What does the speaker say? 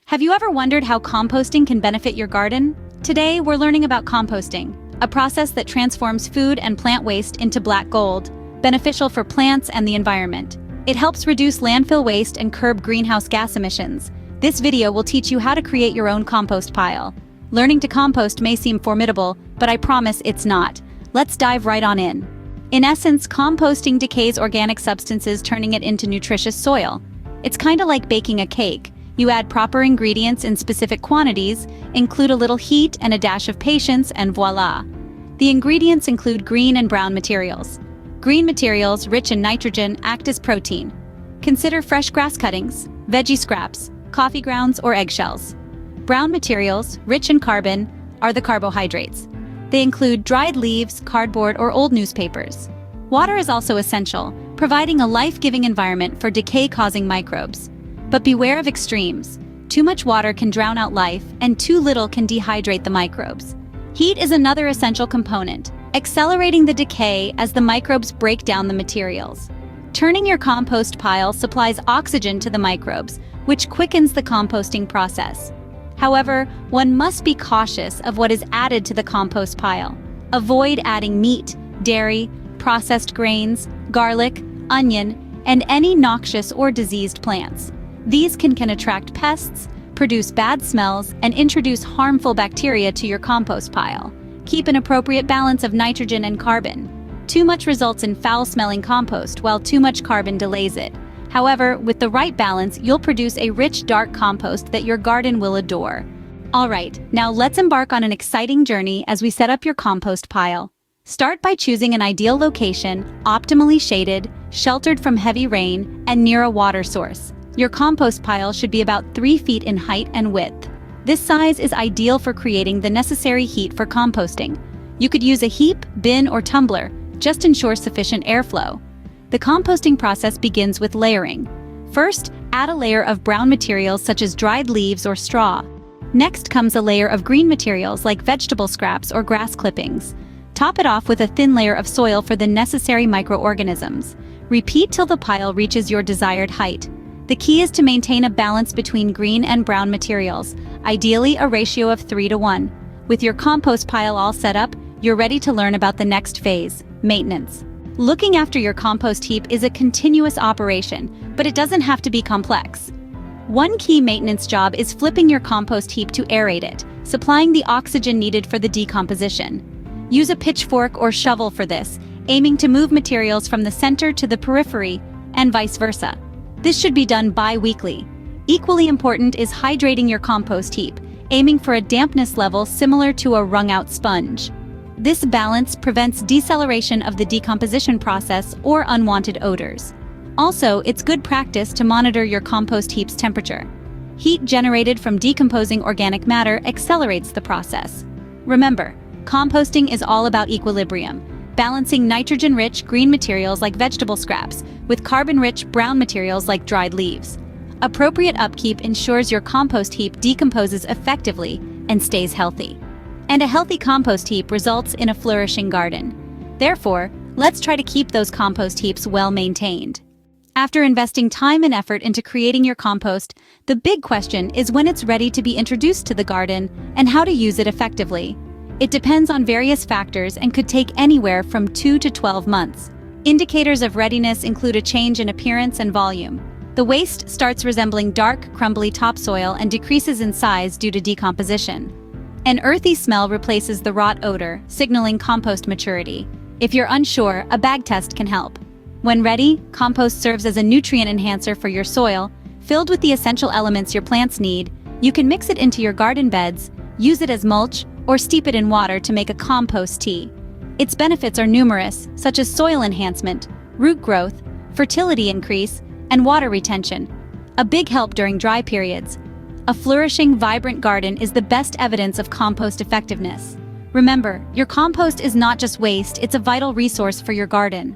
Have you ever wondered how composting can benefit your garden? Today, we're learning about composting, a process that transforms food and plant waste into black gold, beneficial for plants and the environment. It helps reduce landfill waste and curb greenhouse gas emissions. This video will teach you how to create your own compost pile. Learning to compost may seem formidable, but I promise it's not. Let's dive right on in. In essence, composting decays organic substances, turning it into nutritious soil. It's kind of like baking a cake. You add proper ingredients in specific quantities, include a little heat and a dash of patience, and voila. The ingredients include green and brown materials. Green materials, rich in nitrogen, act as protein. Consider fresh grass cuttings, veggie scraps, coffee grounds, or eggshells. Brown materials, rich in carbon, are the carbohydrates. They include dried leaves, cardboard, or old newspapers. Water is also essential, providing a life-giving environment for decay-causing microbes. But beware of extremes. Too much water can drown out life, and too little can dehydrate the microbes. Heat is another essential component, accelerating the decay as the microbes break down the materials. Turning your compost pile supplies oxygen to the microbes, which quickens the composting process. However, one must be cautious of what is added to the compost pile. Avoid adding meat, dairy, processed grains, garlic, onion, and any noxious or diseased plants. These can attract pests, produce bad smells, and introduce harmful bacteria to your compost pile. Keep an appropriate balance of nitrogen and carbon. Too much results in foul-smelling compost, while too much carbon delays it. However, with the right balance, you'll produce a rich, dark compost that your garden will adore. Alright, now let's embark on an exciting journey as we set up your compost pile. Start by choosing an ideal location, optimally shaded, sheltered from heavy rain, and near a water source. Your compost pile should be about 3 feet in height and width. This size is ideal for creating the necessary heat for composting. You could use a heap, bin, or tumbler. Just ensure sufficient airflow. The composting process begins with layering. First, add a layer of brown materials such as dried leaves or straw. Next comes a layer of green materials like vegetable scraps or grass clippings. Top it off with a thin layer of soil for the necessary microorganisms. Repeat till the pile reaches your desired height. The key is to maintain a balance between green and brown materials, ideally a ratio of 3:1. With your compost pile all set up, you're ready to learn about the next phase, maintenance. Looking after your compost heap is a continuous operation, but it doesn't have to be complex. One key maintenance job is flipping your compost heap to aerate it, supplying the oxygen needed for the decomposition. Use a pitchfork or shovel for this, aiming to move materials from the center to the periphery, and vice versa. This should be done bi-weekly. Equally important is hydrating your compost heap, aiming for a dampness level similar to a wrung-out sponge. This balance prevents deceleration of the decomposition process or unwanted odors. Also, it's good practice to monitor your compost heap's temperature. Heat generated from decomposing organic matter accelerates the process. Remember, composting is all about equilibrium, balancing nitrogen-rich green materials like vegetable scraps with carbon-rich brown materials like dried leaves. Appropriate upkeep ensures your compost heap decomposes effectively and stays healthy. And a healthy compost heap results in a flourishing garden. Therefore, let's try to keep those compost heaps well maintained. After investing time and effort into creating your compost, the big question is when it's ready to be introduced to the garden and how to use it effectively. It depends on various factors and could take anywhere from 2 to 12 months. Indicators of readiness include a change in appearance and volume. The waste starts resembling dark, crumbly topsoil and decreases in size due to decomposition. An earthy smell replaces the rot odor, signaling compost maturity. If you're unsure, a bag test can help. When ready, compost serves as a nutrient enhancer for your soil. Filled with the essential elements your plants need, you can mix it into your garden beds, use it as mulch, or steep it in water to make a compost tea. Its benefits are numerous, such as soil enhancement, root growth, fertility increase, and water retention. A big help during dry periods. A flourishing, vibrant garden is the best evidence of compost effectiveness. Remember, your compost is not just waste, it's a vital resource for your garden.